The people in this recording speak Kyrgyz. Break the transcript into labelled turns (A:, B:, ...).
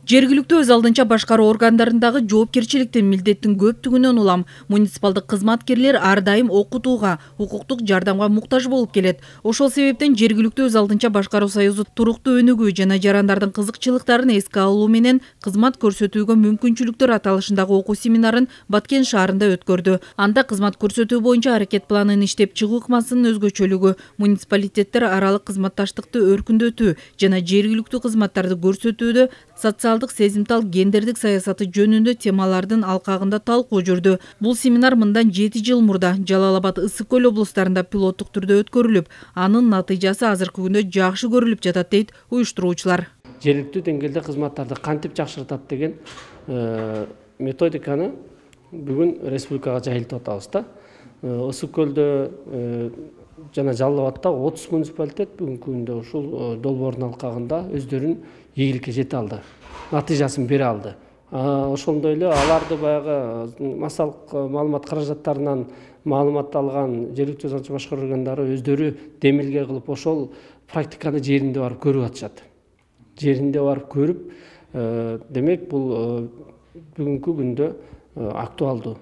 A: Жергиликтүү өз алдынча башкаруу органдарындагы жоопкерчиликтин милдеттин көптүгүнөн улам муниципалдык кызматкерлер ар дайым окутууга, укуктук жардамга муктаж болуп келет. Ошол себептен жергиликтүү өз алдынча башкаруу союзу туруктуу өнүгүү жана жарандардын кызыкчылыктарын эске алуу менен кызмат көрсөтүүгө мүмкүнчүлүктөр аталышындагы окуу семинарын Баткен шаарында өткөрдү. Анда кызмат көрсөтүү боюнча аракет планын иштеп чыгуу ыкмасынын өзгөчөлүгү, муниципалитеттер аралык кызматташтыкты өркүндөтүү жана жергиликтүү кызматтарды көрсөтүүдө социалдык сезимтал гендердик саясаты жөнүндө темалардын алкагында талкуу жүрдү. Бул семинар мындан 7 жыл мурда Жалал Абад, Ысык Көл облустарында пилоттук түрдө өткөрүлүп, анын натыйжасы азыркы күндө жакшы көрүлүп жатат дейт уюштуруучулар.
B: Жергиликтүү деңгээлде кызматтарды кантип жакшыртат деген методиканы бүгүн республикага жайылтып атабыз да. Ысык Көлдө жана Жалал Абадта 30 муниципалитет бүгүнкү күндө ушул долбоордун алкагында өздөрүн ийгиликке жете алды, натыйжасын бере алды. Ошондой эле аларды баягы массалык маалымат каражаттарынан маалымат алган жергиликтүү өз алдынча башкаруу органдары өздөрү демилге кылып ошол практиканы жеринде барып көрүп атышат. Жеринде барып көрүп, демек бул бүгүнкү күндө актуалдуу.